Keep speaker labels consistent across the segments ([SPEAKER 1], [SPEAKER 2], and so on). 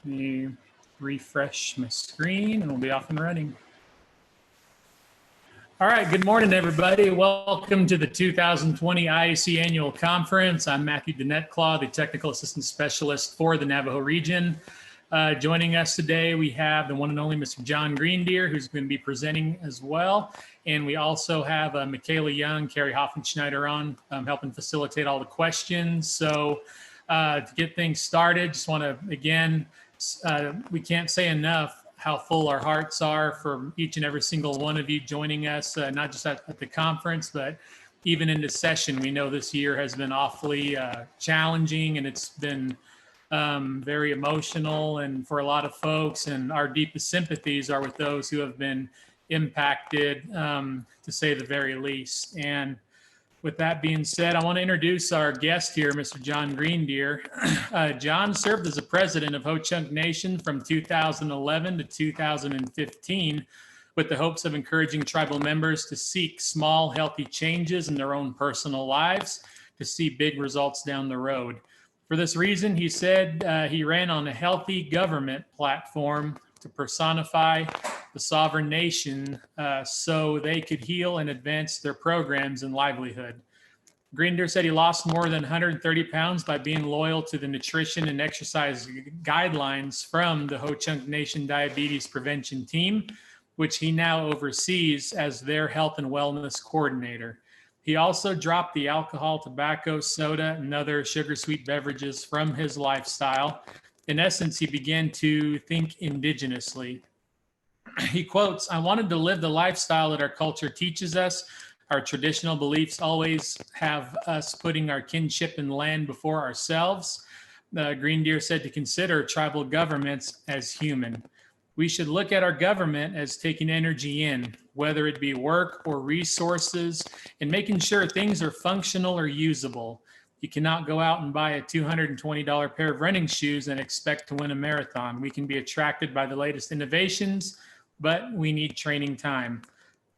[SPEAKER 1] Let me refresh my screen and we'll be off and running. All right, good morning, everybody. Welcome to the 2020 IAC Annual Conference. I'm Matthew Denetclaw, the Technical Assistant Specialist for the Navajo region. Joining us today, we have the one and only Mr. Jon Greendeer, who's going to be presenting as well. And we also have Michaela Young, Carrie Hoffenschneider on, helping facilitate all the questions. So to get things started, just want to, again, we can't say enough how full our hearts are for each and every single one of you joining us, not just at the conference, but even into session. We know this year has been awfully challenging, and it's been very emotional and for a lot of folks, and our deepest sympathies are with those who have been impacted, to say the very least. And with that being said, I want to introduce our guest here, Mr. Jon Greendeer. Jon served as the president of Ho-Chunk Nation from 2011 to 2015 with the hopes of encouraging tribal members to seek small, healthy changes in their own personal lives to see big results down the road. For this reason, he said he ran on a healthy government platform to personify the sovereign nation so they could heal and advance their programs and livelihood. Greendeer said he lost more than 130 pounds by being loyal to the nutrition and exercise guidelines from the Ho-Chunk Nation Diabetes Prevention Team, which he now oversees as their health and wellness coordinator. He also dropped the alcohol, tobacco, soda, and other sugar-sweet beverages from his lifestyle. In essence, he began to think indigenously. He quotes, "I wanted to live the lifestyle that our culture teaches us. Our traditional beliefs always have us putting our kinship and land before ourselves." Greendeer said to consider tribal governments as human. We should look at our government as taking energy in, whether it be work or resources, and making sure things are functional or usable. You cannot go out and buy a $220 pair of running shoes and expect to win a marathon. We can be attracted by the latest innovations, but we need training time.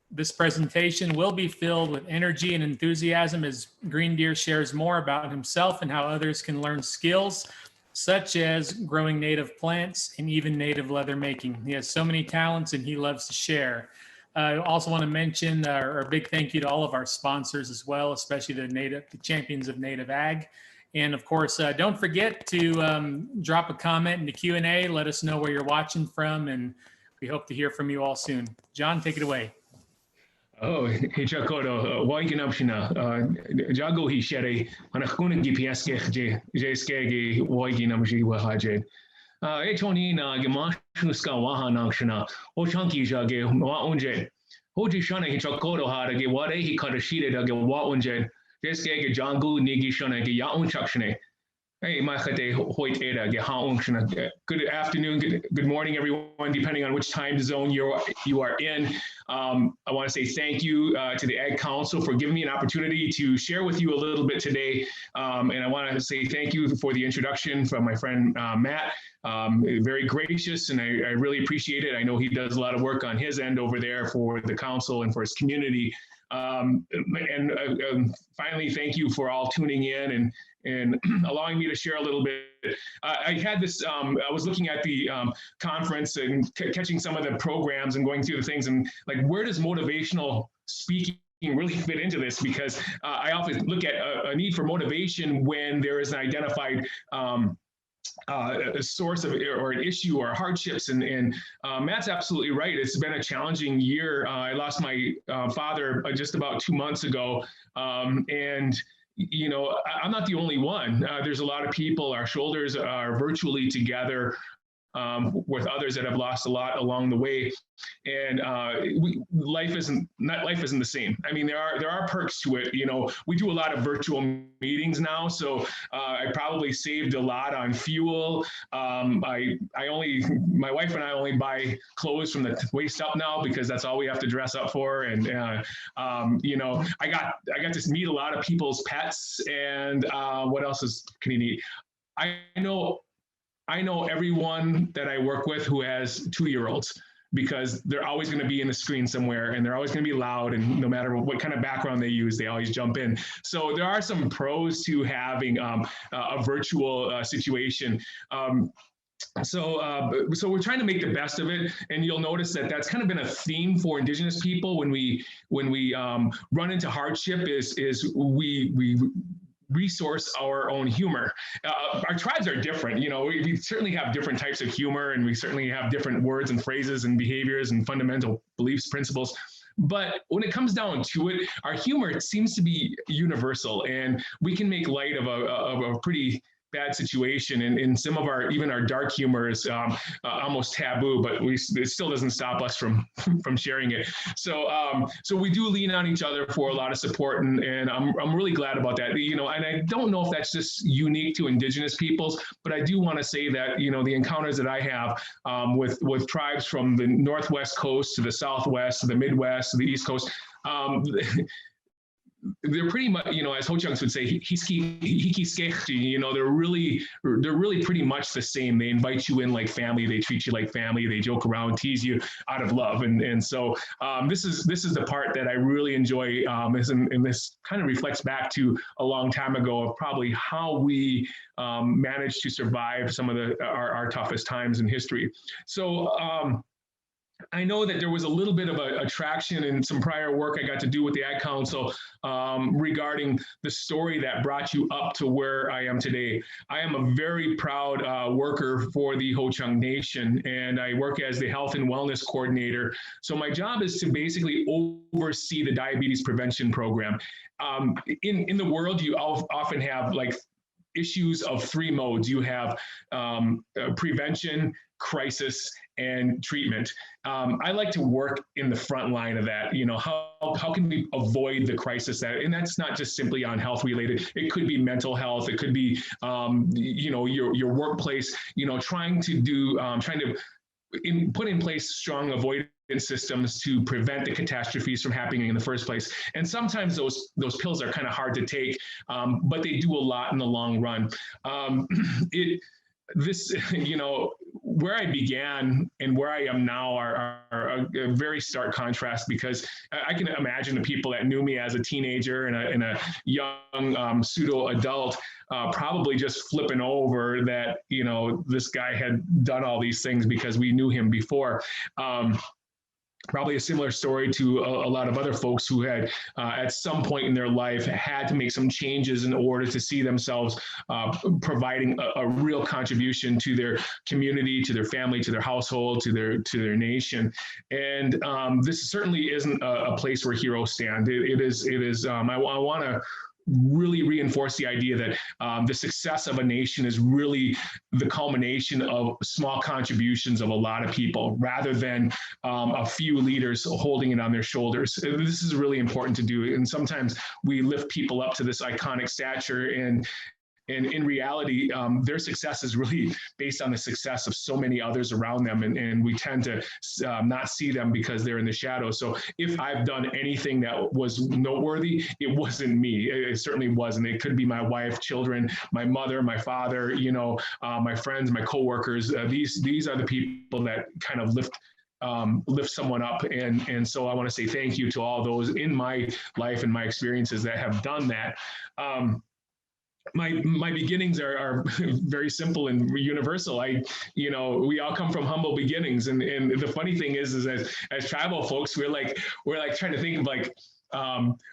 [SPEAKER 1] This presentation will be filled with energy and enthusiasm as Greendeer shares more about himself and how others can learn skills such as growing native plants and even native leather making. He has so many talents and he loves to share. I also want to mention a big thank you to all of our sponsors as well, especially the champions of Native Ag. And of course, don't forget to drop a comment in the Q&A. Let us know where you're watching from, and we hope to hear from you all soon. Jon, take it away.
[SPEAKER 2] Oh, he chakodo, waking up shina, jago he shere, on a kunin GPS skegi, waking up she wahajet. Etonina, Gamashuska Wahana shina, O chunky jage, Waunje. Hoji shana he chakodo had a what he cut a sheeted a Waunje, Jeskeg, Jangu, Nigi shana, Yaun chakshane. Hey, good afternoon, good morning, everyone, depending on which time zone you are in. I want to say thank you to the Ag Council for giving me an opportunity to share with you a little bit today. And I want to say thank you for the introduction from my friend Matt. Very gracious, and I really appreciate it. I know he does a lot of work on his end over there for the council and for his community. Finally, thank you for all tuning in and allowing me to share a little bit. I had this, I was looking at the conference and catching some of the programs and going through the things, and like, where does motivational speaking really fit into this? Because I often look at a need for motivation when there is an identified a source of or an issue or hardships, and Matt's absolutely right. It's been a challenging year. I lost my father just about 2 months ago, and you know, I'm not the only one. There's a lot of people. Our shoulders are virtually together with others that have lost a lot along the way, and life isn't the same. I mean, there are perks to it. You know, we do a lot of virtual meetings now, so I probably saved a lot on fuel. My wife and I only buy clothes from the waist up now because that's all we have to dress up for. And you know, I got to meet a lot of people's pets, and what else can you need? I know everyone that I work with who has 2-year-olds, because they're always going to be in the screen somewhere, and they're always going to be loud, and no matter what kind of background they use, they always jump in. So there are some pros to having a virtual situation. So we're trying to make the best of it, and you'll notice that that's kind of been a theme for Indigenous people when we run into hardship. Is we resource our own humor. Our tribes are different. We certainly have different types of humor, and we certainly have different words and phrases and behaviors and fundamental beliefs, principles. But when it comes down to it, our humor seems to be universal, and we can make light of a pretty bad situation, and in some of even our dark humor is almost taboo, but it still doesn't stop us from sharing it. So we do lean on each other for a lot of support, and I'm really glad about that. And I don't know if that's just unique to Indigenous peoples, but I do want to say that the encounters that I have with tribes from the Northwest coast to the Southwest to the Midwest to the East Coast. They're pretty much, as Ho-Chunks would say, they're really pretty much the same. They invite you in like family. They treat you like family. They joke around, tease you out of love. And so this is the part that I really enjoy. And this kind of reflects back to a long time ago of probably how we managed to survive some of our toughest times in history. So I know that there was a little bit of a traction in some prior work I got to do with the Ad Council regarding the story that brought you up to where I am today. I am a very proud worker for the Ho-Chunk Nation, and I work as the Health and Wellness Coordinator. So my job is to basically oversee the diabetes prevention program. In the world, you often have like issues of three modes. You have prevention, crisis, and treatment. I like to work in the front line of that. How can we avoid the crisis and that's not just simply on health related. It could be mental health. It could be, your workplace, trying to put in place strong avoidance systems to prevent the catastrophes from happening in the first place. And sometimes those pills are kind of hard to take, but they do a lot in the long run. Where I began and where I am now are a very stark contrast, because I can imagine the people that knew me as a teenager and a young pseudo adult probably just flipping over that, this guy had done all these things because we knew him before. Probably a similar story to a lot of other folks who had at some point in their life had to make some changes in order to see themselves providing a real contribution to their community, to their family, to their household, to their nation. And this certainly isn't a place where heroes stand. It is. I want to really reinforce the idea that the success of a nation is really the culmination of small contributions of a lot of people, rather than a few leaders holding it on their shoulders. This is really important to do. And sometimes we lift people up to this iconic stature, and in reality, their success is really based on the success of so many others around them. And we tend to not see them because they're in the shadows. So if I've done anything that was noteworthy, it wasn't me. It certainly wasn't. It could be my wife, children, my mother, my father, my friends, my coworkers. These are the people that kind of lift someone up. And so I want to say thank you to all those in my life and my experiences that have done that. My beginnings are very simple and universal. We all come from humble beginnings, and the funny thing is as tribal folks, we're like trying to think of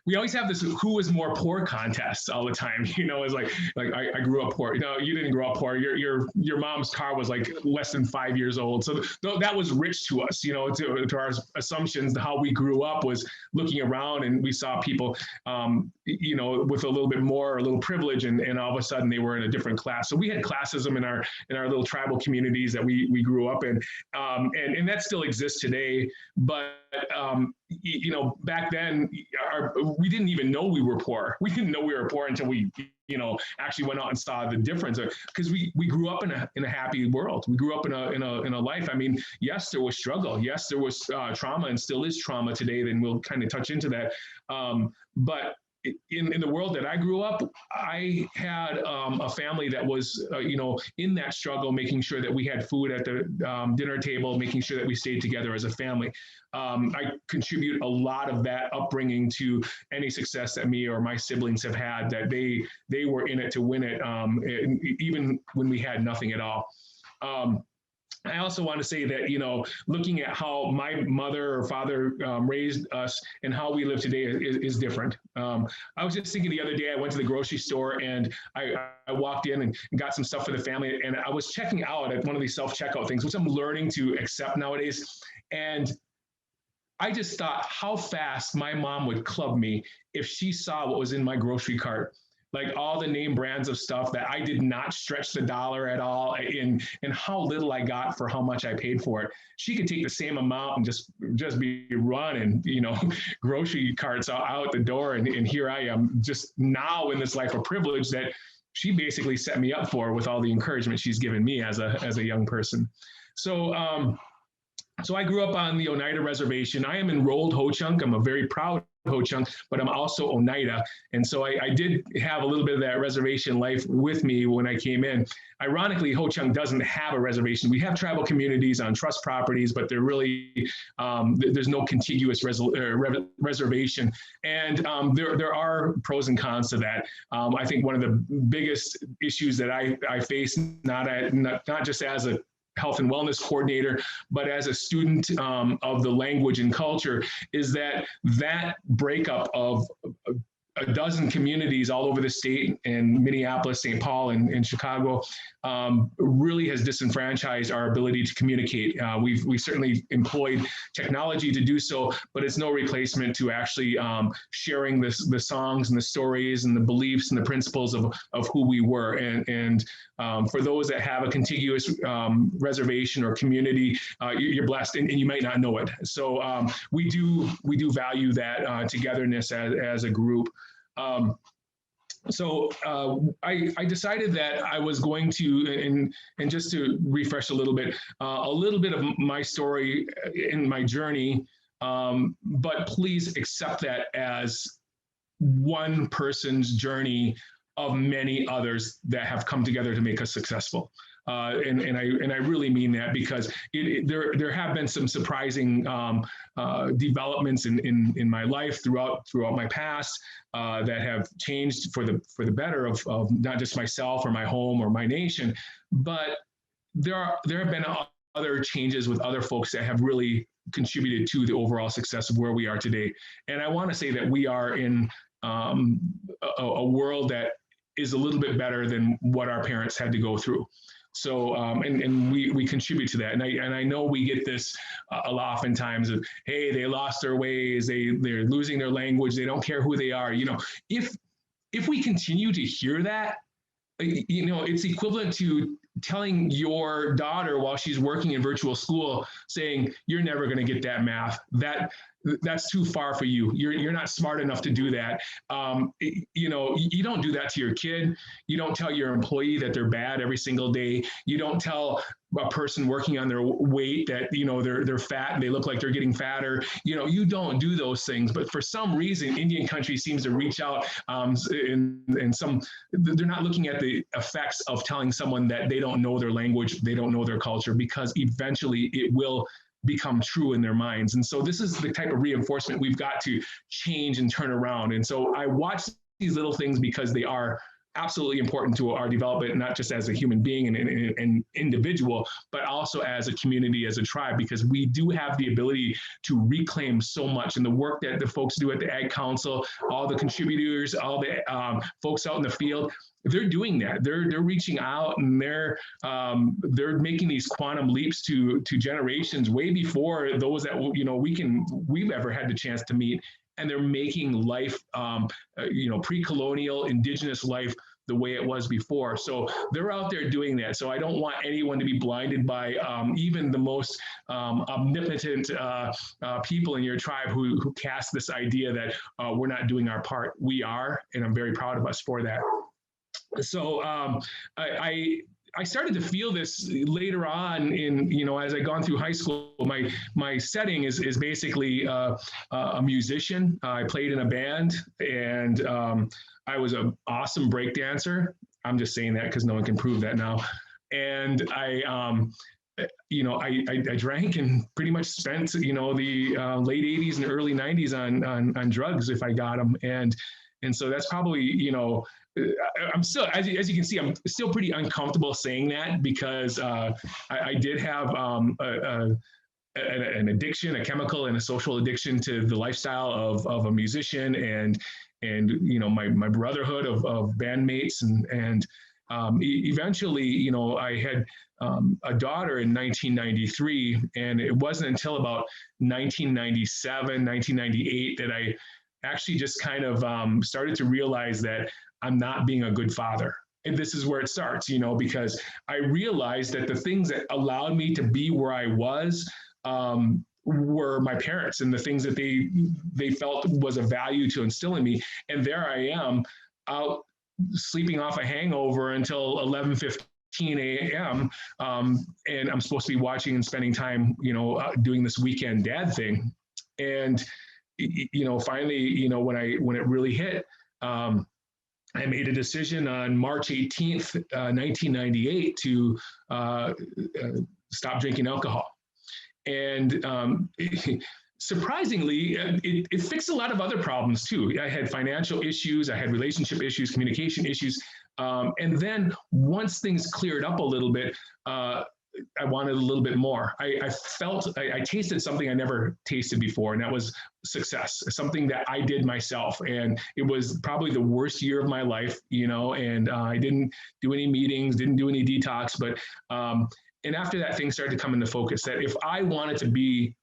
[SPEAKER 2] we always have this who is more poor contest all the time. It's like I grew up poor. You didn't grow up poor. Your mom's car was like less than 5 years old. So that was rich to us. To our assumptions, how we grew up was looking around and we saw people, with a little bit more, a little privilege, and all of a sudden they were in a different class. So we had classism in our little tribal communities that we grew up in, and that still exists today. But back then, we didn't even know we were poor. We didn't know we were poor until we, actually went out and saw the difference. Because we grew up in a happy world. We grew up in a life. I mean, yes, there was struggle. Yes, there was trauma, and still is trauma today. Then we'll kind of touch into that. But in the world that I grew up, I had a family that was, in that struggle, making sure that we had food at the dinner table, making sure that we stayed together as a family. I contribute a lot of that upbringing to any success that me or my siblings have had, that they were in it to win it, even when we had nothing at all. I also want to say that, looking at how my mother or father raised us and how we live today is different. I was just thinking the other day, I went to the grocery store and I walked in and got some stuff for the family. And I was checking out at one of these self-checkout things, which I'm learning to accept nowadays. And I just thought how fast my mom would club me if she saw what was in my grocery cart. Like all the name brands of stuff that I did not stretch the dollar at all, and how little I got for how much I paid for it. She could take the same amount and just be running, grocery carts out the door. And here I am just now in this life of privilege that she basically set me up for with all the encouragement she's given me as a young person. So I grew up on the Oneida Reservation. I am enrolled Ho-Chunk. I'm a very proud Ho-Chunk, but I'm also Oneida. And so I did have a little bit of that reservation life with me when I came in. Ironically, Ho-Chunk doesn't have a reservation. We have tribal communities on trust properties, but they're really, there's no contiguous reservation. And there are pros and cons to that. I think one of the biggest issues that I face, not just as a health and wellness coordinator, but as a student of the language and culture, is that breakup of a dozen communities all over the state, and Minneapolis, St. Paul, and Chicago, really has disenfranchised our ability to communicate. We've certainly employed technology to do so, but it's no replacement to actually sharing the songs and the stories and the beliefs and the principles of who we were. And for those that have a contiguous reservation or community, you're blessed, and you might not know it. So we do value that togetherness as a group. So I decided that I was going to, and just to refresh a little bit of my story in my journey, but please accept that as one person's journey of many others that have come together to make us successful. And I really mean that, because there have been some surprising developments in my life throughout my past that have changed for the better of not just myself or my home or my nation, but there have been other changes with other folks that have really contributed to the overall success of where we are today. And I want to say that we are in a world that is a little bit better than what our parents had to go through. So, and we contribute to that. And I know we get this oftentimes of, hey, they lost their ways, they're losing their language, they don't care who they are. If we continue to hear that, it's equivalent to telling your daughter while she's working in virtual school, saying, you're never going to get that math. That's too far for you. You're not smart enough to do that. You don't do that to your kid. You don't tell your employee that they're bad every single day. You don't tell a person working on their weight that, they're fat and they look like they're getting fatter. You don't do those things. But for some reason, Indian country seems to reach out they're not looking at the effects of telling someone that they don't know their language, they don't know their culture, because eventually it will become true in their minds. And so this is the type of reinforcement we've got to change and turn around. And so I watch these little things because they are absolutely important to our development, not just as a human being and an individual, but also as a community, as a tribe, because we do have the ability to reclaim so much. And the work that the folks do at the Ag Council, all the contributors, all the folks out in the field, they're doing that. They're reaching out, and they're making these quantum leaps to generations way before those that we've ever had the chance to meet. And they're making life, pre-colonial indigenous life the way it was before. So they're out there doing that. So I don't want anyone to be blinded by even the most omnipotent people in your tribe who cast this idea that we're not doing our part. We are, and I'm very proud of us for that. So I started to feel this later on as I gone through high school. My setting is basically a musician. I played in a band, and I was an awesome break dancer. I'm just saying that because no one can prove that now. And I drank and pretty much spent the late 80s and early 90s on drugs if I got them. And And so that's probably, I'm still, as you can see, I'm still pretty uncomfortable saying that because I did have an addiction, a chemical and a social addiction to the lifestyle of a musician and my brotherhood of bandmates and eventually, I had a daughter in 1993, and it wasn't until about 1997, 1998 that I actually just kind of started to realize that I'm not being a good father. And this is where it starts, because I realized that the things that allowed me to be where I was were my parents and the things that they felt was a value to instill in me. And there I am out sleeping off a hangover until 11:15 a.m. And I'm supposed to be watching and spending time, doing this weekend dad thing. And, finally, when it really hit, I made a decision on March 18th, 1998 to stop drinking alcohol. And surprisingly, it fixed a lot of other problems too. I had financial issues, I had relationship issues, communication issues. And then once things cleared up a little bit, I wanted a little bit more. I tasted something I never tasted before, and that was success, something that I did myself. And it was probably the worst year of my life, and I didn't do any meetings, didn't do any detox, but and after that, things started to come into focus that if I wanted to be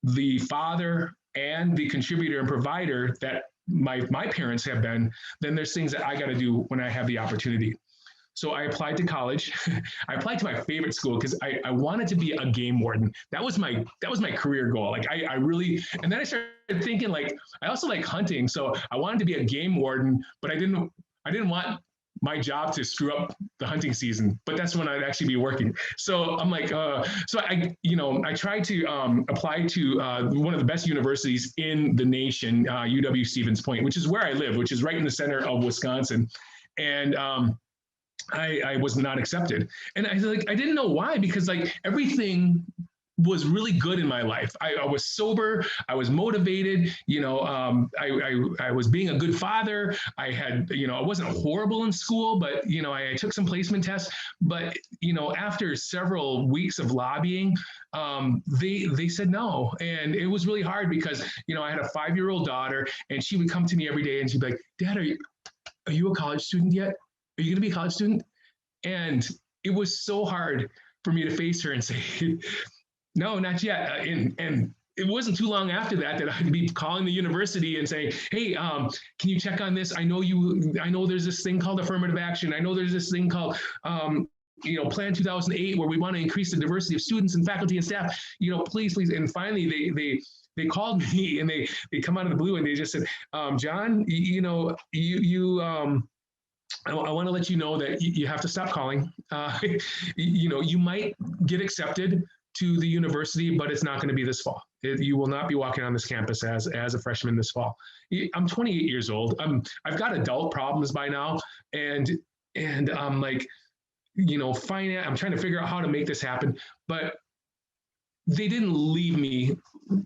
[SPEAKER 2] the father and the contributor and provider that my parents have been, then there's things that I got to do when I have the opportunity. So I applied to college. I applied to my favorite school because I wanted to be a game warden. That was my career goal. Like I really, and then I started thinking like, I also like hunting. So I wanted to be a game warden, but I didn't want my job to screw up the hunting season, but that's when I'd actually be working. So I'm like, so I tried to apply to one of the best universities in the nation, UW-Stevens Point, which is where I live, which is right in the center of Wisconsin. And I was not accepted. And I didn't know why, because like everything was really good in my life. I was sober. I was motivated. I was being a good father. I had, I wasn't horrible in school, but, I took some placement tests. But, after several weeks of lobbying, they said no. And it was really hard because, I had a 5-year-old daughter and she would come to me every day and she'd be like, Dad, are you a college student yet? Are you going to be a college student? And it was so hard for me to face her and say, no, not yet. And it wasn't too long after that I'd be calling the university and saying, hey, can you check on this? I know there's this thing called affirmative action. I know there's this thing called, Plan 2008, where we want to increase the diversity of students and faculty and staff, please. And finally, they called me and they come out of the blue and they just said, Jon, I want to let you know that you have to stop calling. You might get accepted to the university, but it's not going to be this fall. You will not be walking on this campus as a freshman this fall. I'm 28 years old. I've got adult problems by now, and I'm like, finance. I'm trying to figure out how to make this happen, but they didn't leave me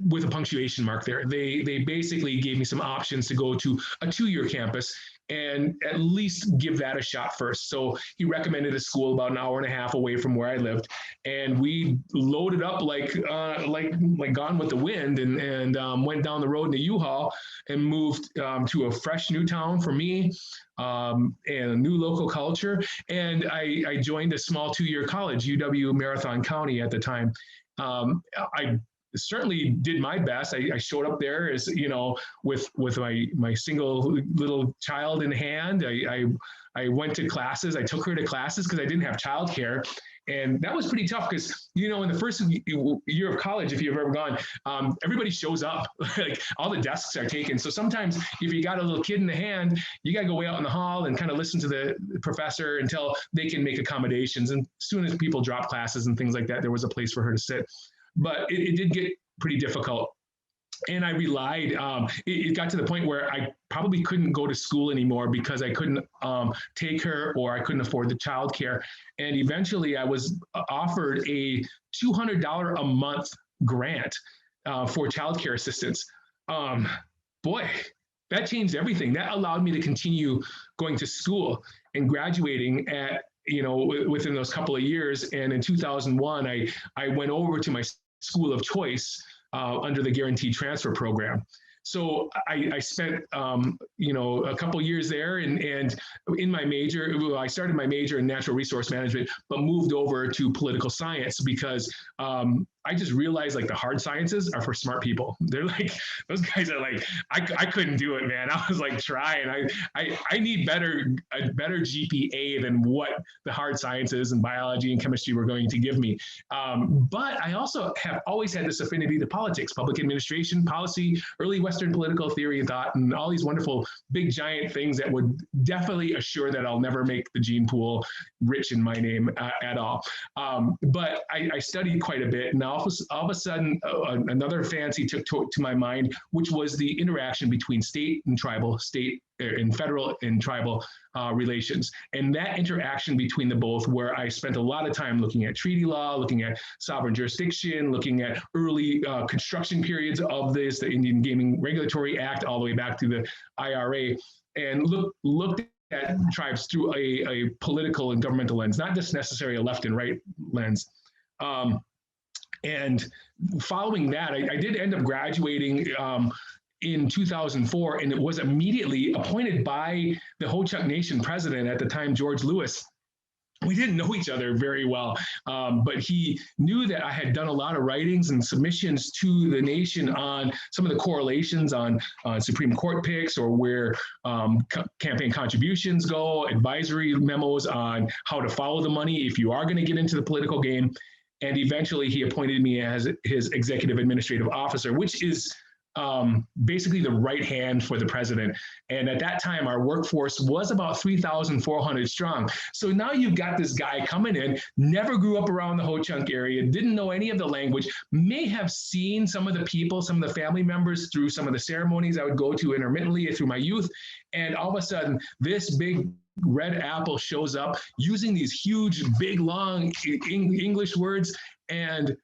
[SPEAKER 2] with a punctuation mark there. They basically gave me some options to go to a 2-year campus and at least give that a shot first. So he recommended a school about an hour and a half away from where I lived, and we loaded up like Gone with the Wind, and went down the road in a U-Haul and moved to a fresh new town for me, and a new local culture. And I joined a small 2-year college, UW Marathon County at the time. I certainly did my best. I showed up there as, with my single little child in hand. I went to classes. I took her to classes because I didn't have childcare. And that was pretty tough because, in the first year of college, if you've ever gone, everybody shows up. Like all the desks are taken. So sometimes if you got a little kid in the hand, you got to go way out in the hall and kind of listen to the professor until they can make accommodations. And as soon as people drop classes and things like that, there was a place for her to sit. But it did get pretty difficult. And I relied, it got to the point where I probably couldn't go to school anymore because I couldn't take her, or I couldn't afford the childcare. And eventually I was offered a $200 a month grant for childcare assistance. Boy, that changed everything. That allowed me to continue going to school and graduating at, within those couple of years. And in 2001, I went over to my school of choice under the Guaranteed Transfer Program. So I spent, a couple years there, and in my major, I started my major in natural resource management, but moved over to political science because I just realized like the hard sciences are for smart people. They're like, those guys are like, I couldn't do it, man. I was like trying. I need a better GPA than what the hard sciences and biology and chemistry were going to give me. But I also have always had this affinity to politics, public administration, policy, early Western political theory and thought, and all these wonderful big giant things that would definitely assure that I'll never make the gene pool rich in my name at all. But I studied quite a bit, and all of a sudden another fancy took to my mind, which was the interaction between state and tribal, state and federal and tribal relations. And that interaction between the both, where I spent a lot of time looking at treaty law, looking at sovereign jurisdiction, looking at early construction periods of this, the Indian Gaming Regulatory Act, all the way back to the IRA, and looked at tribes through a political and governmental lens, not just necessarily a left and right lens. And following that, I did end up graduating in 2004, and it was immediately appointed by the Ho-Chunk Nation president at the time, George Lewis. We didn't know each other very well, but he knew that I had done a lot of writings and submissions to the nation on some of the correlations on Supreme Court picks, or where campaign contributions go, advisory memos on how to follow the money if you are going to get into the political game. And eventually he appointed me as his executive administrative officer, which is basically the right hand for the president. And at that time, our workforce was about 3,400 strong. So now you've got this guy coming in, never grew up around the Ho-Chunk area, didn't know any of the language, may have seen some of the people, some of the family members through some of the ceremonies I would go to intermittently through my youth. And all of a sudden, this big red apple shows up using these huge, big, long English words. And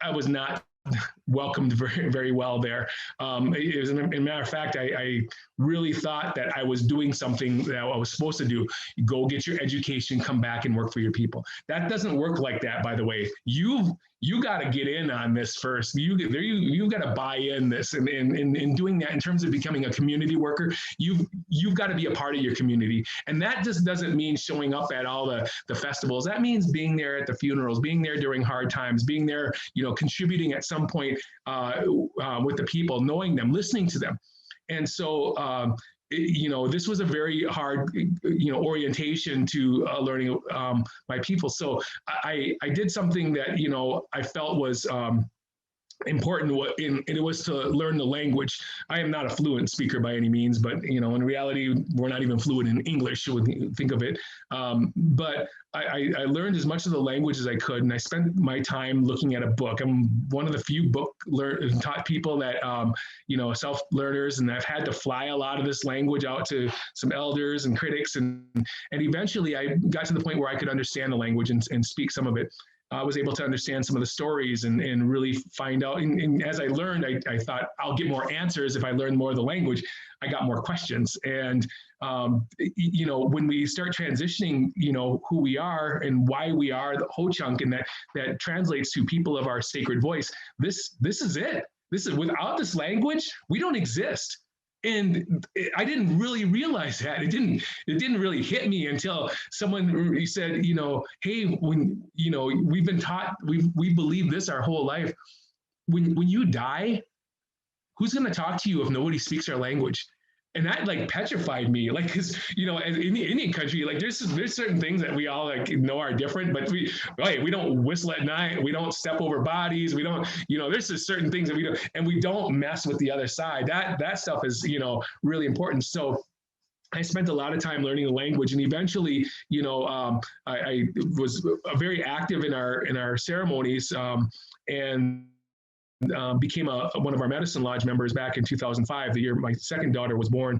[SPEAKER 2] I was not welcomed very, very well there. As a matter of fact, I really thought that I was doing something that I was supposed to do. Go get your education, come back and work for your people. That doesn't work like that, by the way. You got to get in on this first. You've got to buy in this, and in doing that, in terms of becoming a community worker, you've got to be a part of your community. And that just doesn't mean showing up at all the festivals. That means being there at the funerals, being there during hard times, being there, contributing at some point with the people, knowing them, listening to them. And so, this was a very hard, orientation to learning my people. So I did something that, I felt was important, and it was to learn the language. I am not a fluent speaker by any means, but in reality, we're not even fluent in English, when you think of it. But I learned as much of the language as I could, and I spent my time looking at a book. I'm one of the few taught people that self-learners, and I've had to fly a lot of this language out to some elders and critics, and eventually I got to the point where I could understand the language and speak some of it. I was able to understand some of the stories and really find out. And as I learned, I thought I'll get more answers if I learn more of the language. I got more questions. And, when we start transitioning, who we are and why we are the Ho-Chunk, and that translates to people of our sacred voice, this is it. Without this language, we don't exist. And I didn't really realize that. It didn't really hit me until someone said, hey, when, we've been taught, we believe this our whole life. When you die, who's going to talk to you if nobody speaks our language? And that petrified me, because in the Indian country, there's certain things that we all know are different, but we don't whistle at night, we don't step over bodies, we don't, there's just certain things that we don't, and we don't mess with the other side. That stuff is really important. So I spent a lot of time learning the language, and eventually, I was very active in our ceremonies, and became one of our medicine lodge members back in 2005, the year my second daughter was born.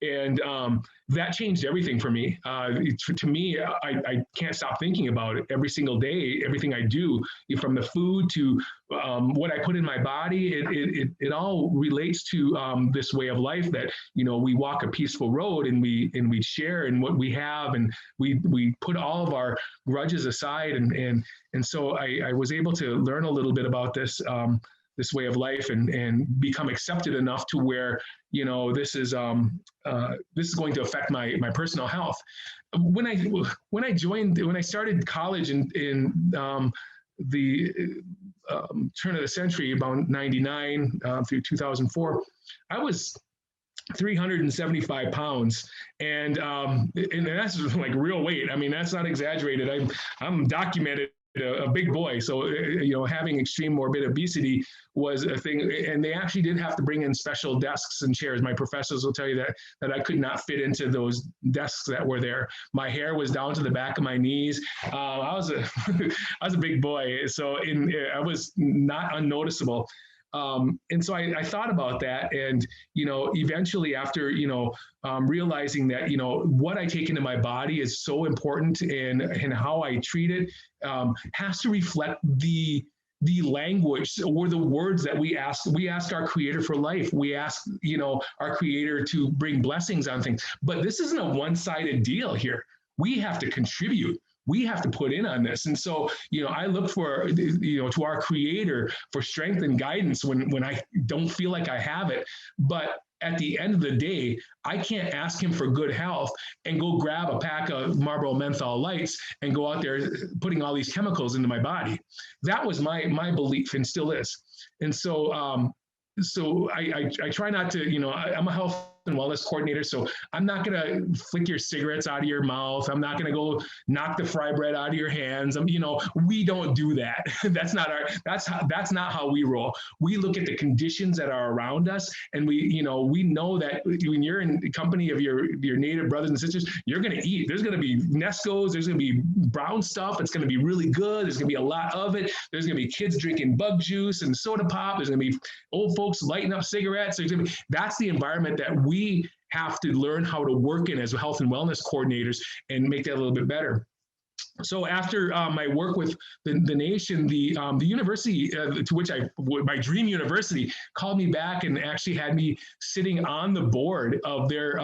[SPEAKER 2] And that changed everything for me. To me, I can't stop thinking about it every single day. Everything I do, from the food to what I put in my body, it all relates to this way of life that, we walk a peaceful road, and we share in what we have, and we put all of our grudges aside, and so I was able to learn a little bit about this way of life, and become accepted enough to where, this is going to affect my personal health. When I started college in the turn of the century, about 99 through 2004, I was 375 pounds, and that's like real weight. I mean, that's not exaggerated. I'm documented a big boy. So, having extreme morbid obesity was a thing. And they actually did have to bring in special desks and chairs. My professors will tell you that I could not fit into those desks that were there. My hair was down to the back of my knees. I was a big boy. So I was not unnoticeable. And so I thought about that, and eventually, after realizing that what I take into my body is so important, and how I treat it has to reflect the language or the words that we ask. We ask our Creator for life. We ask our Creator to bring blessings on things. But this isn't a one-sided deal here. We have to contribute. We have to put in on this. And so, I look for, to our Creator for strength and guidance when I don't feel like I have it. But at the end of the day, I can't ask Him for good health and go grab a pack of Marlboro menthol lights and go out there putting all these chemicals into my body. That was my belief, and still is. And so, I try not to, I'm a health and wellness coordinator, so I'm not going to flick your cigarettes out of your mouth. I'm not going to go knock the fry bread out of your hands. We don't do that. That's not how we roll. We look at the conditions that are around us, and we know that when you're in the company of your native brothers and sisters, you're going to eat. There's going to be Nescos. There's going to be brown stuff. It's going to be really good. There's going to be a lot of it. There's going to be kids drinking bug juice and soda pop. There's going to be old folks lighting up cigarettes. That's the environment that we have to learn how to work in as health and wellness coordinators and make that a little bit better. So after my work with the nation, the university to which my dream university called me back and actually had me sitting on the board of their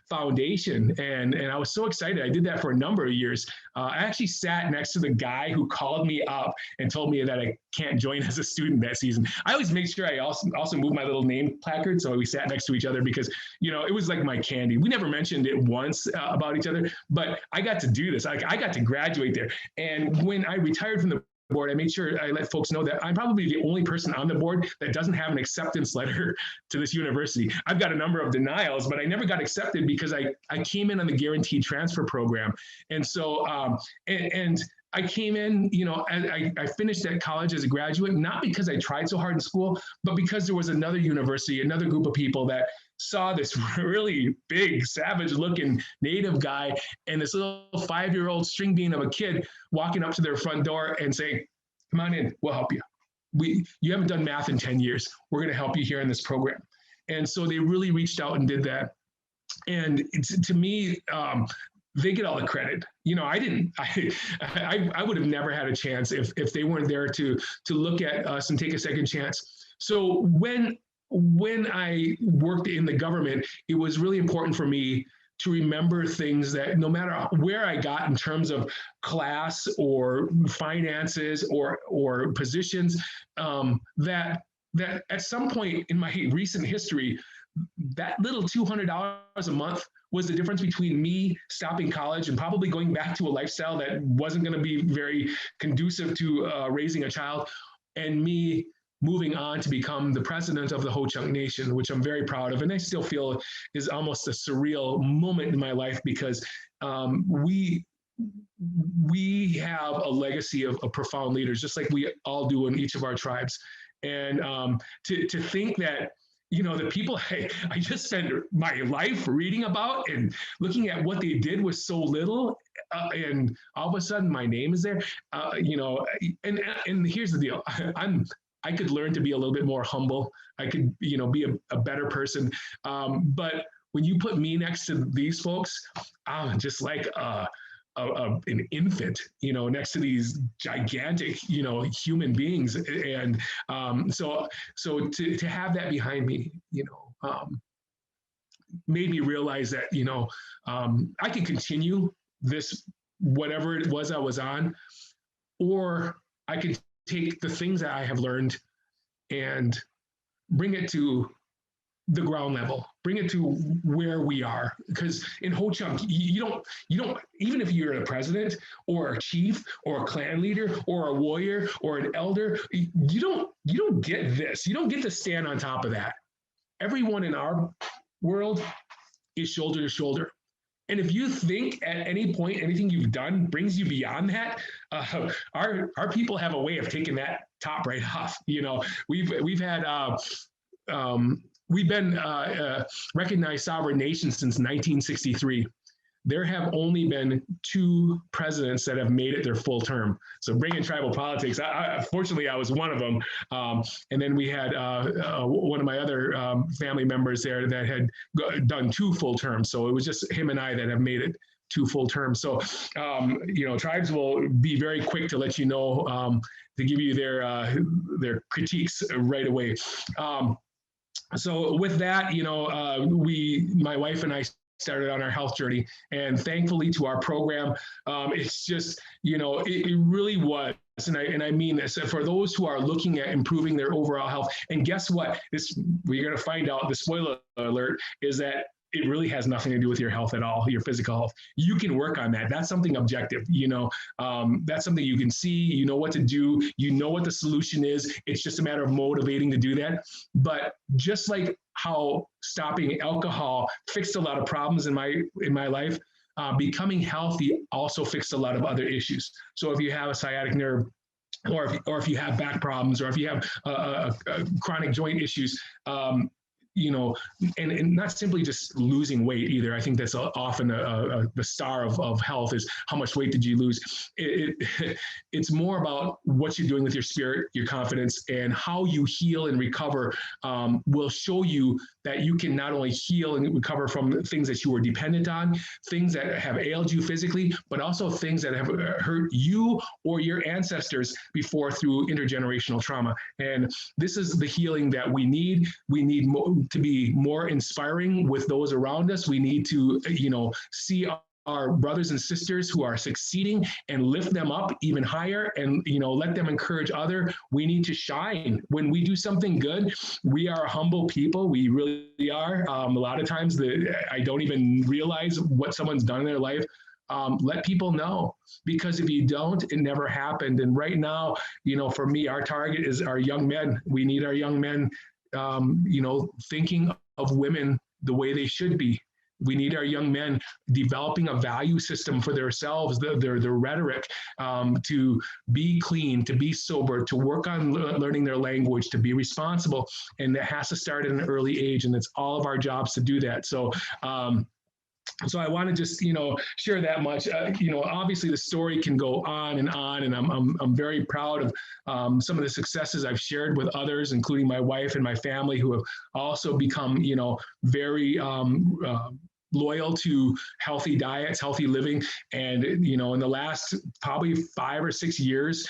[SPEAKER 2] foundation. And I was so excited. I did that for a number of years. I actually sat next to the guy who called me up and told me that I can't join as a student that season. I always make sure I also move my little name placard. So we sat next to each other because, it was like my candy. We never mentioned it once about each other, but I got to do this. I got to graduate there. And when I retired from the board, I made sure I let folks know that I'm probably the only person on the board that doesn't have an acceptance letter to this university. I've got a number of denials, but I never got accepted because I came in on the guaranteed transfer program. And so, and I came in, I finished at college as a graduate, not because I tried so hard in school, but because there was another university, another group of people that saw this really big, savage-looking native guy and this little 5-year-old string bean of a kid walking up to their front door and saying, "Come on in, we'll help you. You haven't done math in 10 years. We're going to help you here in this program." And so they really reached out and did that. And to me, they get all the credit. I didn't. I would have never had a chance if they weren't there to look at us and take a second chance. So when I worked in the government, it was really important for me to remember things that no matter where I got in terms of class or finances or positions, that at some point in my recent history, that little $200 a month was the difference between me stopping college and probably going back to a lifestyle that wasn't going to be very conducive to raising a child, and me moving on to become the president of the Ho-Chunk Nation, which I'm very proud of. And I still feel is almost a surreal moment in my life because we have a legacy of profound leaders, just like we all do in each of our tribes. And to think that, the people I just spent my life reading about and looking at what they did with so little, and all of a sudden my name is there, and here's the deal. I could learn to be a little bit more humble. I could, be a better person. But when you put me next to these folks, I'm just like an infant, next to these gigantic, human beings. And so to have that behind me, made me realize that, I could continue this, whatever it was I was on, or I could take the things that I have learned and bring it to the ground level, bring it to where we are. Because in Ho Chunk, you don't, even if you're a president or a chief or a clan leader or a warrior or an elder, you don't get this. You don't get to stand on top of that. Everyone in our world is shoulder to shoulder. And if you think at any point anything you've done brings you beyond that, our people have a way of taking that top right off. We've had we've been recognized sovereign nation since 1963. There have only been 2 presidents that have made it their full term. So bringing tribal politics, fortunately, I was one of them. And then we had one of my other family members there that had done 2 full terms. So it was just him and I that have made it 2 full terms. So, tribes will be very quick to let you know, to give you their critiques right away. So with that, my wife and I started on our health journey, and thankfully to our program, it's just, it really was. And I mean this, for those who are looking at improving their overall health, and guess what? We're going to find out, the spoiler alert is that it really has nothing to do with your health at all, your physical health. You can work on that. That's something objective, that's something you can see, you know what to do, you know what the solution is. It's just a matter of motivating to do that. But just like how stopping alcohol fixed a lot of problems in my life, becoming healthy also fixed a lot of other issues. So if you have a sciatic nerve, or if you have back problems, or if you have chronic joint issues, and not simply just losing weight either. I think that's often the star of health, is how much weight did you lose? It's more about what you're doing with your spirit, your confidence, and how you heal and recover will show you that you can not only heal and recover from things that you were dependent on, things that have ailed you physically, but also things that have hurt you or your ancestors before through intergenerational trauma. And this is the healing that we need. We need to be more inspiring with those around us. We need to, see our brothers and sisters who are succeeding and lift them up even higher, and let them encourage other. We need to shine when we do something good. We are a humble people. We really are. A lot of times I don't even realize what someone's done in their life. Let people know, because if you don't, it never happened. And right now, for me, our target is our young men. We need our young men thinking of women the way they should be. We need our young men developing a value system for themselves, their rhetoric, to be clean, to be sober, to work on learning their language, to be responsible. And that has to start at an early age. And it's all of our jobs to do that. So I want to just, share that much. Obviously the story can go on, and I'm very proud of some of the successes I've shared with others, including my wife and my family, who have also become, very loyal to healthy diets, healthy living. And, in the last probably 5 or 6 years,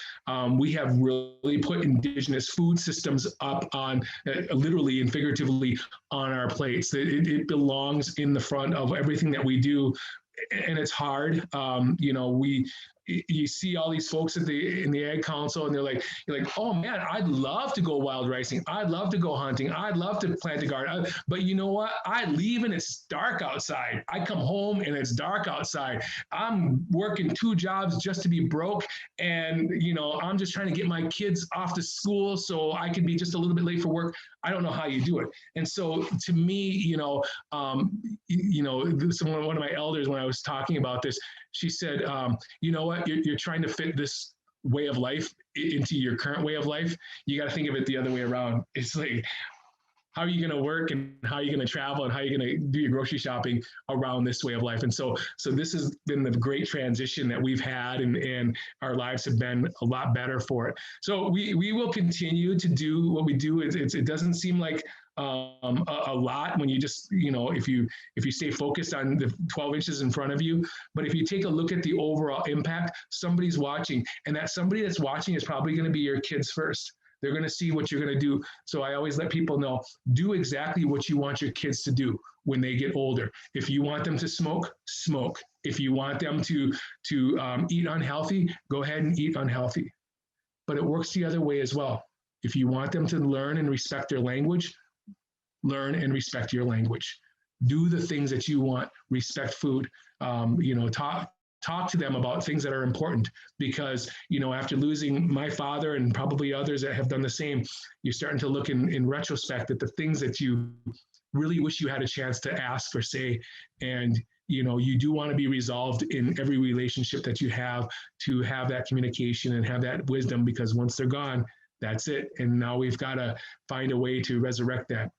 [SPEAKER 2] we have really put indigenous food systems up on, literally and figuratively, on our plates. It belongs in the front of everything that we do. And it's hard. You see all these folks in the Ag Council, and you're like, oh man, I'd love to go wild ricing. I'd love to go hunting. I'd love to plant a garden. But you know what? I leave and it's dark outside. I come home and it's dark outside. I'm working 2 jobs just to be broke. And, I'm just trying to get my kids off to school so I can be just a little bit late for work. I don't know how you do it. And so to me, one of my elders, when I was talking about this, she said, you know what, you're trying to fit this way of life into your current way of life. You got to think of it the other way around. It's like, how are you going to work and how are you going to travel and how are you going to do your grocery shopping around this way of life? And so this has been the great transition that we've had, and our lives have been a lot better for it. So we will continue to do what we do. It doesn't seem like a lot when you just, if you stay focused on the 12 inches in front of you. But if you take a look at the overall impact, somebody's watching, and that somebody that's watching is probably going to be your kids first. They're going to see what you're going to do. So I always let people know, do exactly what you want your kids to do when they get older. If you want them to smoke, smoke. If you want them to eat unhealthy, go ahead and eat unhealthy. But it works the other way as well. If you want them to learn and respect their language, learn and respect your language. Do the things that you want. Respect food. Talk to them about things that are important, because, after losing my father and probably others that have done the same, you're starting to look in retrospect at the things that you really wish you had a chance to ask or say. And, you do want to be resolved in every relationship that you have, to have that communication and have that wisdom, because once they're gone, that's it. And now we've got to find a way to resurrect that.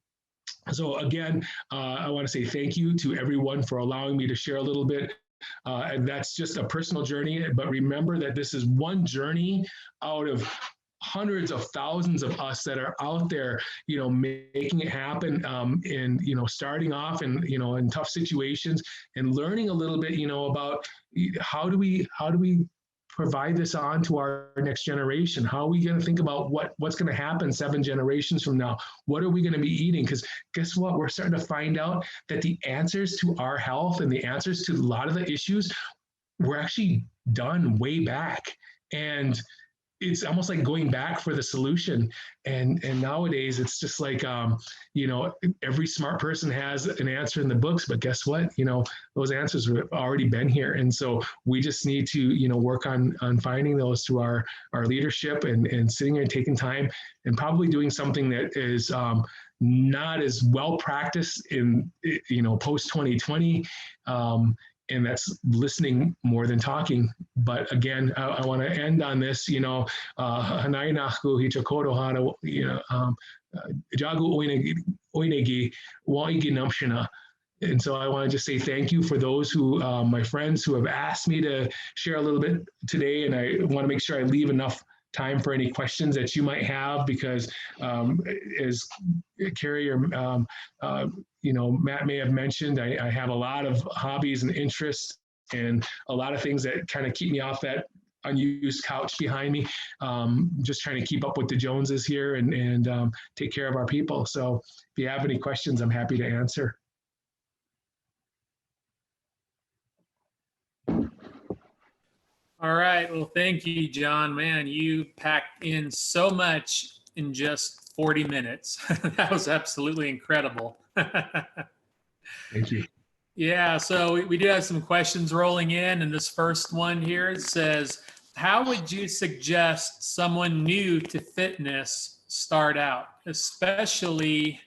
[SPEAKER 2] So again, I want to say thank you to everyone for allowing me to share a little bit. And that's just a personal journey, but remember that this is one journey out of hundreds of thousands of us that are out there, making it happen, and, starting off and, in tough situations, and learning a little bit, about how do we provide this on to our next generation? How are we going to think about what's going to happen 7 generations from now? What are we going to be eating? Because guess what? We're starting to find out that the answers to our health and the answers to a lot of the issues were actually done way back. And it's almost like going back for the solution. And nowadays it's just like, every smart person has an answer in the books, but guess what? Those answers have already been here. And so we just need to, work on finding those through our leadership, and sitting and taking time and probably doing something that is not as well practiced in, post 2020. And that's listening more than talking. But again, I want to end on this, jagu oinegi waiginamshina. And so I want to just say thank you for those who, my friends who have asked me to share a little bit today. And I want to make sure I leave enough time for any questions that you might have, because as Carrie or Matt may have mentioned, I have a lot of hobbies and interests, and a lot of things that kind of keep me off that unused couch behind me, just trying to keep up with the Joneses here and take care of our people. So if you have any questions, I'm happy to answer.
[SPEAKER 1] All right. Well, thank you, Jon. Man, you packed in so much in just 40 minutes. That was absolutely incredible.
[SPEAKER 2] Thank you.
[SPEAKER 1] Yeah, so we do have some questions rolling in, and this first one here says, how would you suggest someone new to fitness start out, especially,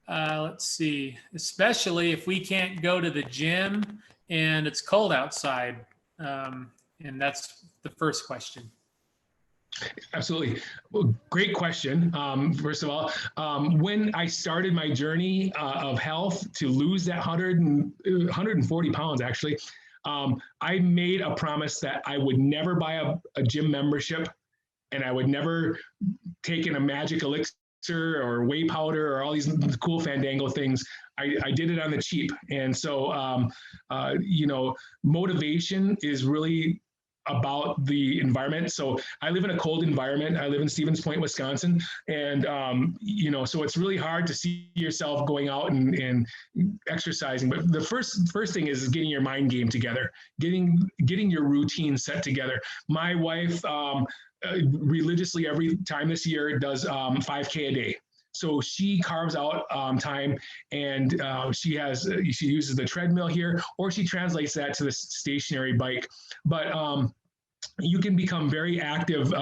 [SPEAKER 1] especially if we can't go to the gym and it's cold outside? And that's the first question.
[SPEAKER 2] Absolutely. Well, great question. First of all, when I started my journey of health to lose that 140 pounds, actually, I made a promise that I would never buy a gym membership, and I would never take in a magic elixir or whey powder or all these cool fandango things. I did it on the cheap. And so, motivation is really about the environment. So I live in a cold environment. I live in Stevens Point, Wisconsin. And, so it's really hard to see yourself going out and exercising. But the first thing is getting your mind game together, getting your routine set together. My wife religiously every time this year does 5K a day. So she carves out time, and she uses the treadmill here, or she translates that to the stationary bike. But you can become very active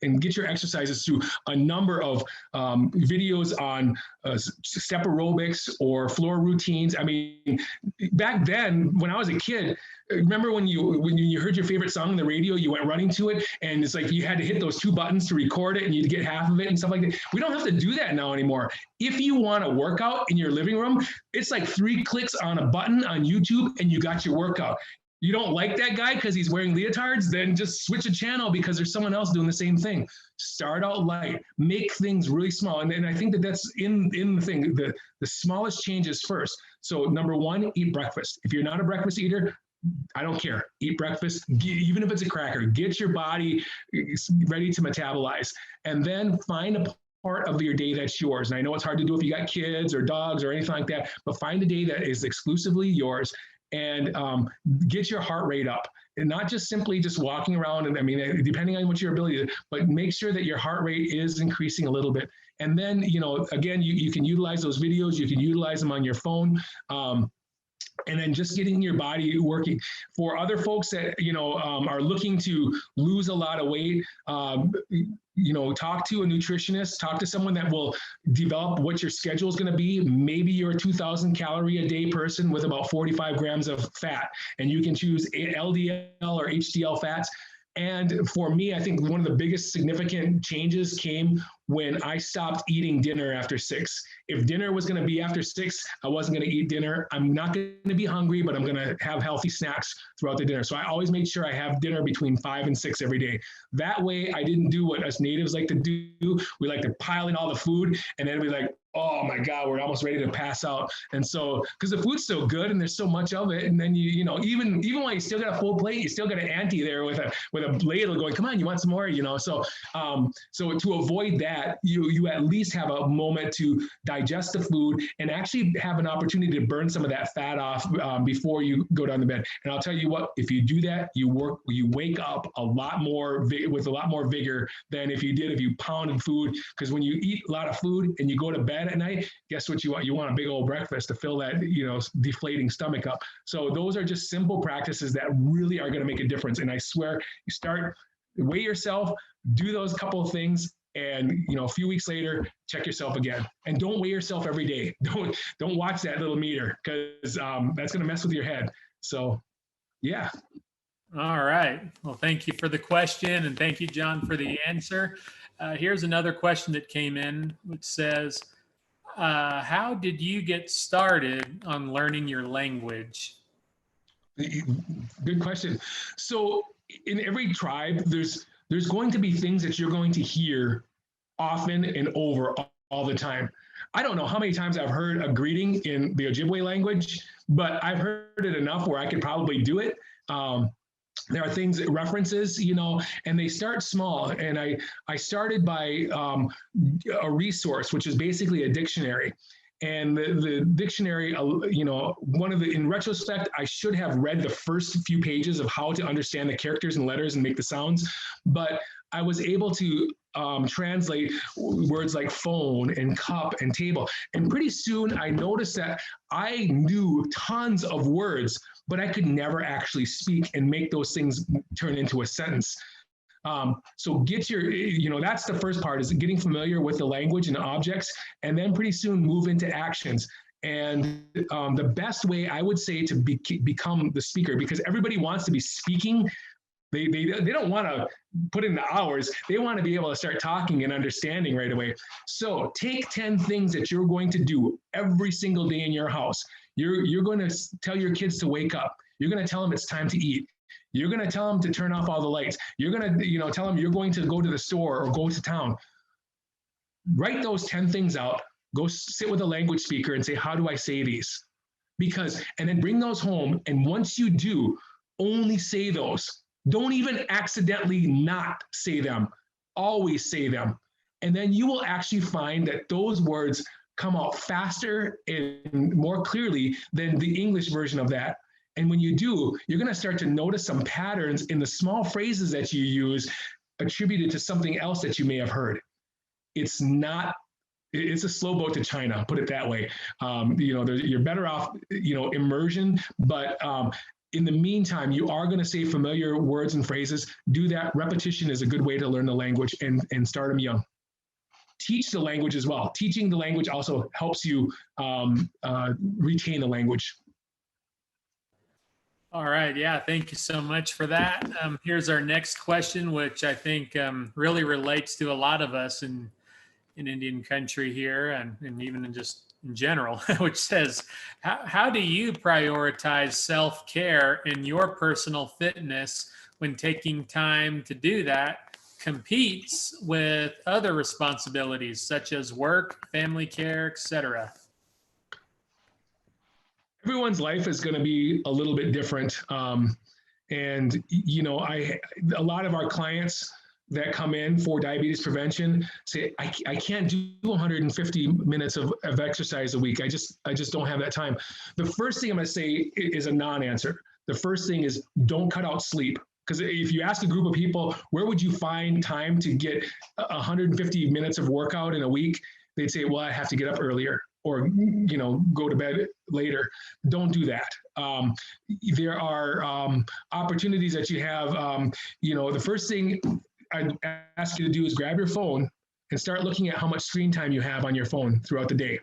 [SPEAKER 2] and get your exercises through a number of videos on step aerobics or floor routines. I mean, back then when I was a kid, remember when you heard your favorite song on the radio, you went running to it, and it's like you had to hit those 2 buttons to record it, and you'd get half of it and stuff like that. We don't have to do that now anymore. If you want to work out in your living room, it's like 3 clicks on a button on YouTube, and you got your workout. You don't like that guy because he's wearing leotards, then just switch a channel because there's someone else doing the same thing. Start out light, make things really small. And I think that that's in the thing, the smallest changes first. So number 1, eat breakfast. If you're not a breakfast eater, I don't care. Eat breakfast, even if it's a cracker. Get your body ready to metabolize. And then find a part of your day that's yours. And I know it's hard to do if you got kids or dogs or anything like that, but find a day that is exclusively yours. And get your heart rate up, and not just simply just walking around. And I mean, depending on what your ability is, but make sure that your heart rate is increasing a little bit. And then, again, you can utilize those videos. You can utilize them on your phone. And then just getting your body working. For other folks that, are looking to lose a lot of weight, talk to a nutritionist, talk to someone that will develop what your schedule is going to be. Maybe you're a 2,000 calorie a day person with about 45 grams of fat, and you can choose LDL or HDL fats. And for me, I think one of the biggest significant changes came when I stopped eating dinner after 6. If dinner was going to be after 6, I wasn't going to eat dinner. I'm not going to be hungry, but I'm going to have healthy snacks throughout the dinner. So I always made sure I have dinner between 5 and 6 every day. That way, I didn't do what us natives like to do. We like to pile in all the food, and then we like, oh my God, we're almost ready to pass out. And so, because the food's so good and there's so much of it, and then even while you still got a full plate, you still got an auntie there with a ladle going, come on, you want some more? So to avoid that, you at least have a moment to digest the food and actually have an opportunity to burn some of that fat off before you go down to bed. And I'll tell you what, if you do that, you wake up a lot more with a lot more vigor than if you pounded food. Because when you eat a lot of food and you go to bed at night, guess what you want? You want a big old breakfast to fill that, deflating stomach up. So those are just simple practices that really are going to make a difference. And I swear, weigh yourself, do those couple of things, and a few weeks later, check yourself again. And don't weigh yourself every day. Don't watch that little meter, because that's going to mess with your head. So, yeah.
[SPEAKER 1] All right. Well, thank you for the question, and thank you, Jon, for the answer. Here's another question that came in, which says, how did you get started on learning your language?
[SPEAKER 2] Good question. So in every tribe, there's going to be things that you're going to hear often and over all the time. I don't know how many times I've heard a greeting in the Ojibwe language, but I've heard it enough where I could probably do it. There are things, references, and they start small. And I started by a resource, which is basically a dictionary. And the dictionary, in retrospect, I should have read the first few pages of how to understand the characters and letters and make the sounds. But I was able to translate words like phone and cup and table. And pretty soon I noticed that I knew tons of words, but I could never actually speak and make those things turn into a sentence. So get that's the first part, is getting familiar with the language and the objects, and then pretty soon move into actions. And the best way, I would say, to become the speaker, because everybody wants to be speaking, they don't want to put in the hours. They want to be able to start talking and understanding right away. So take 10 things that you're going to do every single day in your house. You're going to tell your kids to wake up. You're going to tell them it's time to eat. You're going to tell them to turn off all the lights. You're going to, tell them you're going to go to the store or go to town. Write those 10 things out. Go sit with a language speaker and say, how do I say these? And then bring those home. And once you do, only say those. Don't even accidentally not say them. Always say them. And then you will actually find that those words come out faster and more clearly than the English version of that. And when you do, you're going to start to notice some patterns in the small phrases that you use attributed to something else that you may have heard. It's a slow boat to China, put it that way. You're better off, immersion, but in the meantime, you are going to say familiar words and phrases. Do that. Repetition is a good way to learn the language, and start them young. Teach the language as well. Teaching the language also helps you retain the language.
[SPEAKER 1] All right. Yeah. Thank you so much for that. Here's our next question, which I think really relates to a lot of us in Indian country here, and even in general, which says, how do you prioritize self-care in your personal fitness when taking time to do that competes with other responsibilities such as work, family care, etc.?
[SPEAKER 2] Everyone's life is going to be a little bit different. And, a lot of our clients that come in for diabetes prevention say, I can't do 150 minutes of exercise a week. I just don't have that time. The first thing I'm going to say is a non-answer. The first thing is, don't cut out sleep. Because if you ask a group of people, where would you find time to get 150 minutes of workout in a week? They'd say, well, I have to get up earlier, or go to bed later. Don't do that. There are opportunities that you have. The first thing I'd ask you to do is grab your phone and start looking at how much screen time you have on your phone throughout the day.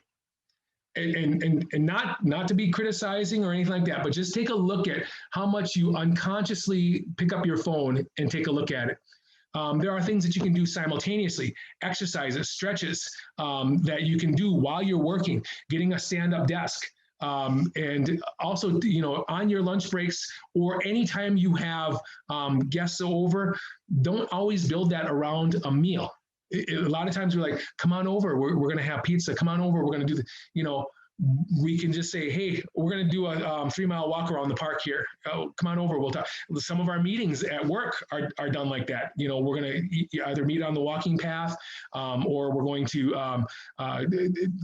[SPEAKER 2] And not to be criticizing or anything like that, but just take a look at how much you unconsciously pick up your phone and take a look at it. There are things that you can do simultaneously, exercises, stretches that you can do while you're working, getting a stand-up desk. And also, on your lunch breaks or anytime you have guests over, don't always build that around a meal. A lot of times we're like, come on over, we're going to have pizza. Come on over, we're going to do we can just say, hey, we're going to do a 3-mile walk around the park here. Oh, come on over, we'll talk. Some of our meetings at work are done like that. We're going to either meet on the walking path or we're going to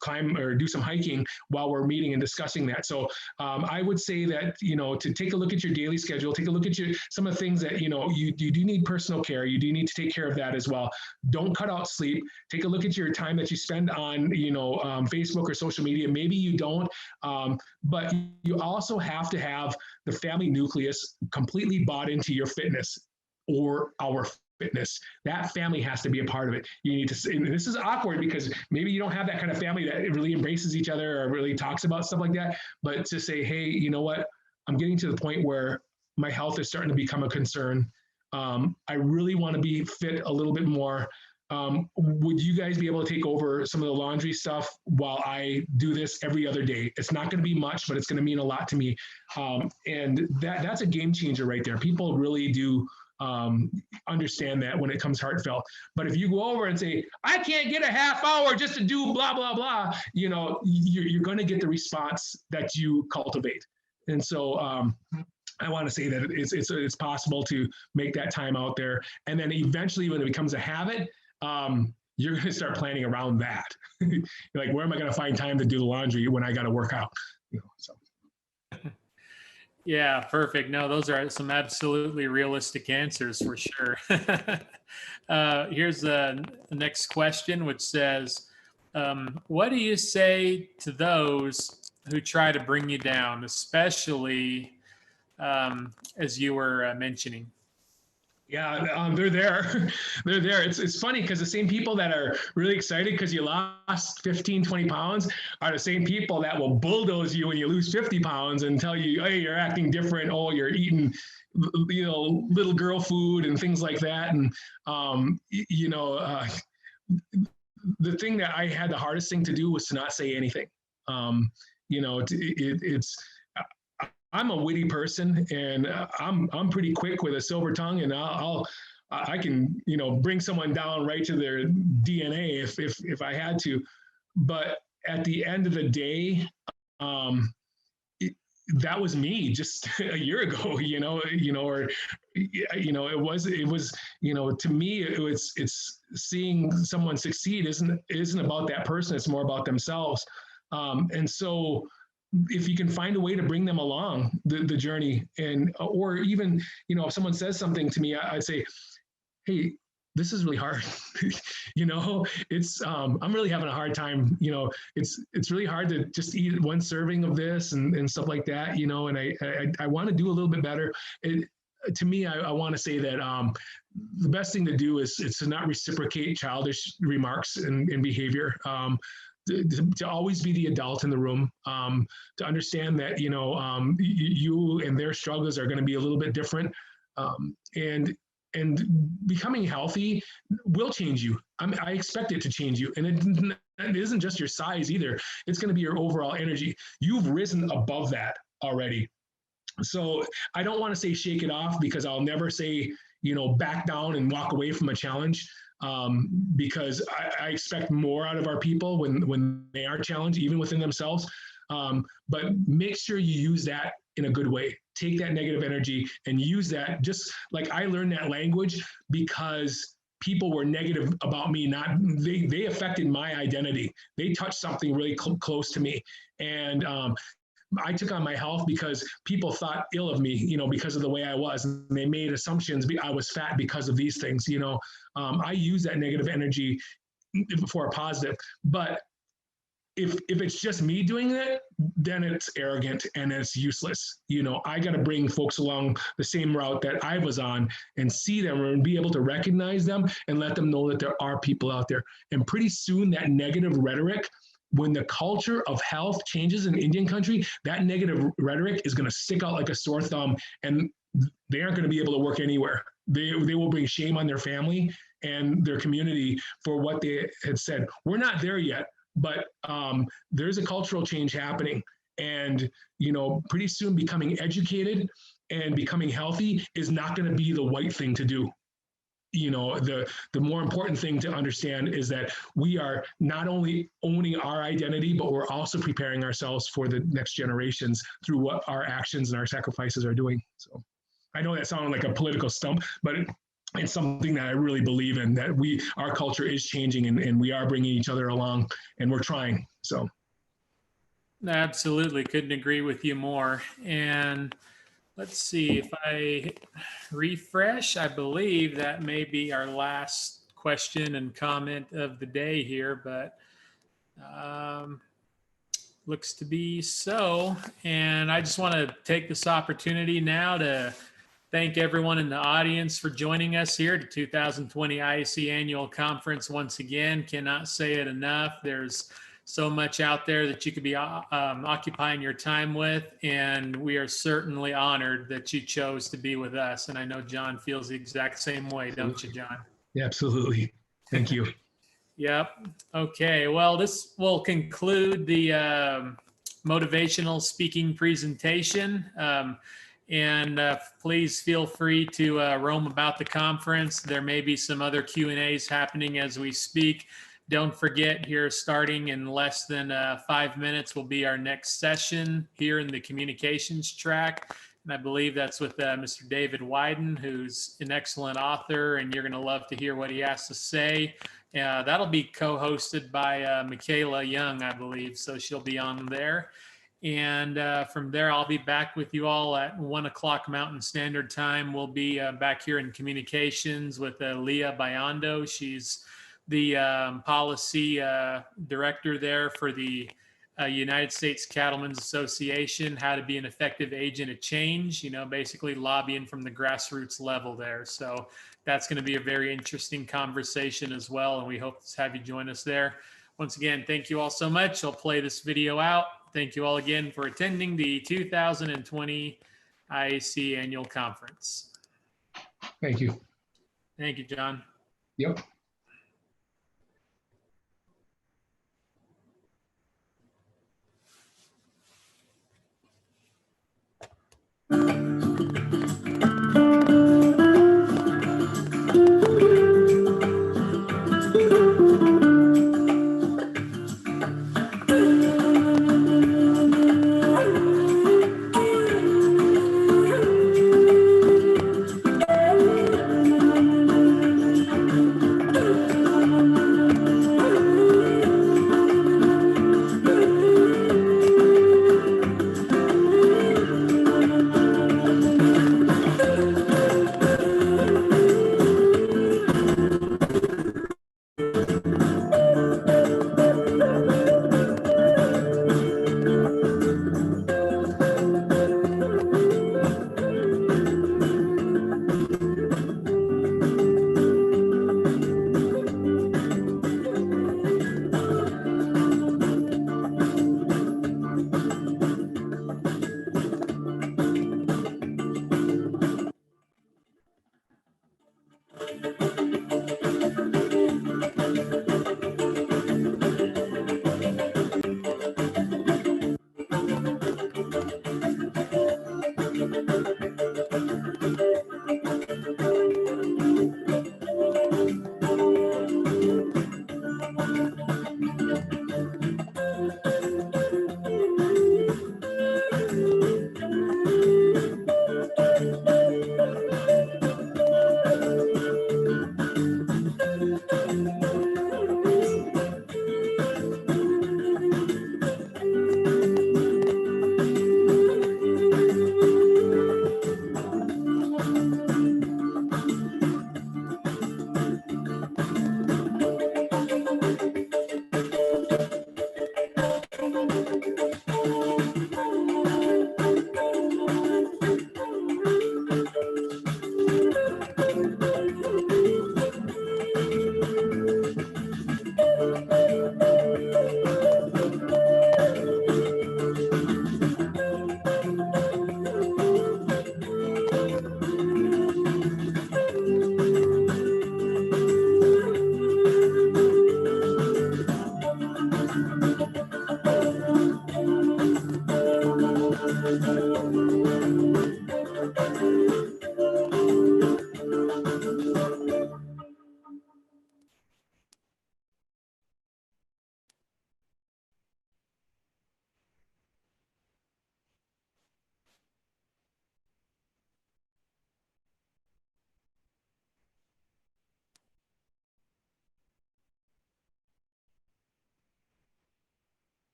[SPEAKER 2] climb or do some hiking while we're meeting and discussing that. So I would say that, to take a look at your daily schedule, take a look at some of the things that, you do need personal care. You do need to take care of that as well. Don't cut out sleep. Take a look at your time that you spend on, Facebook or social media. Maybe you don't, but you also have to have the family nucleus completely bought into your fitness or our fitness. That family has to be a part of it. You need to, and this is awkward because maybe you don't have that kind of family that really embraces each other or really talks about stuff like that, but to say, hey, you know what, I'm getting to the point where my health is starting to become a concern. I really want to be fit a little bit more. Would you guys be able to take over some of the laundry stuff while I do this every other day? It's not going to be much, but it's going to mean a lot to me. And that's a game changer right there. People really do understand that when it comes heartfelt. But if you go over and say, I can't get a half hour just to do blah, blah, blah, you're going to get the response that you cultivate. And so I want to say that it's possible to make that time out there. And then eventually when it becomes a habit, you're going to start planning around that. You're like, where am I going to find time to do the laundry when I got to work out? So.
[SPEAKER 1] Yeah, perfect. No, those are some absolutely realistic answers for sure. Here's the next question, which says, what do you say to those who try to bring you down, especially as you were mentioning?
[SPEAKER 2] Yeah, they're there. They're there. It's funny because the same people that are really excited because you lost 15, 20 pounds are the same people that will bulldoze you when you lose 50 pounds and tell you, hey, you're acting different. Oh, you're eating, little girl food and things like that. And, the thing that I had the hardest thing to do was to not say anything. I'm a witty person, and I'm pretty quick with a silver tongue, and I can bring someone down right to their DNA if I had to. But at the end of the day, that was me just a year ago. It was to me it's seeing someone succeed isn't about that person. It's more about themselves, and so. If you can find a way to bring them along the journey, or even, if someone says something to me, I'd say, hey, this is really hard. I'm really having a hard time. It's really hard to just eat one serving of this and stuff like that, and I want to do a little bit better. To me, I want to say that the best thing to do is to not reciprocate childish remarks and behavior. To always be the adult in the room, to understand that, you and their struggles are going to be a little bit different. And becoming healthy will change you. I expect it to change you. And it isn't just your size either. It's going to be your overall energy. You've risen above that already. So I don't want to say shake it off, because I'll never say, back down and walk away from a challenge. Because I expect more out of our people when they are challenged, even within themselves. But make sure you use that in a good way. Take that negative energy and use that. Just like I learned that language because people were negative about me. They affected my identity. They touched something really close to me. And I took on my health because people thought ill of me, because of the way I was. And they made assumptions. I was fat because of these things, I use that negative energy for a positive. But if it's just me doing it, then it's arrogant and it's useless. I got to bring folks along the same route that I was on and see them and be able to recognize them and let them know that there are people out there. And pretty soon that negative rhetoric, when the culture of health changes in Indian country, that negative rhetoric is going to stick out like a sore thumb, and they aren't going to be able to work anywhere. They will bring shame on their family and their community for what they had said. We're not there yet, but there's a cultural change happening. And, pretty soon becoming educated and becoming healthy is not going to be the right thing to do. The more important thing to understand is that we are not only owning our identity, but we're also preparing ourselves for the next generations through what our actions and our sacrifices are doing. So I know that sounded like a political stump, but it's something that I really believe in, that our culture is changing and we are bringing each other along, and we're trying. So.
[SPEAKER 1] Absolutely. Couldn't agree with you more. And let's see, if I refresh, I believe that may be our last question and comment of the day here, but looks to be so. And I just want to take this opportunity now to thank everyone in the audience for joining us here at the 2020 IAC Annual Conference. Once again, cannot say it enough. There's so much out there that you could be occupying your time with, and we are certainly honored that you chose to be with us. And I know Jon feels the exact same way, don't you, Jon?
[SPEAKER 2] Yeah, absolutely. Thank you.
[SPEAKER 1] Yep. Okay. Well, this will conclude the motivational speaking presentation. And please feel free to roam about the conference. There may be some other Q&As happening as we speak. Don't forget, here starting in less than 5 minutes will be our next session here in the communications track. And I believe that's with Mr. David Wyden, who's an excellent author, and you're going to love to hear what he has to say. That'll be co-hosted by Michaela Young, I believe, so she'll be on there. And from there, I'll be back with you all at 1 o'clock Mountain Standard Time. We'll be back here in communications with Leah Biondo. She's the policy director there for the United States Cattlemen's Association, how to be an effective agent of change, basically lobbying from the grassroots level there. So that's going to be a very interesting conversation as well, and we hope to have you join us there. Once again, thank you all so much. I'll play this video out. Thank you all again for attending the 2020 IAC Annual Conference.
[SPEAKER 2] Thank you.
[SPEAKER 1] Thank you, Jon.
[SPEAKER 2] Yep.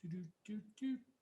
[SPEAKER 1] do, do, do, do.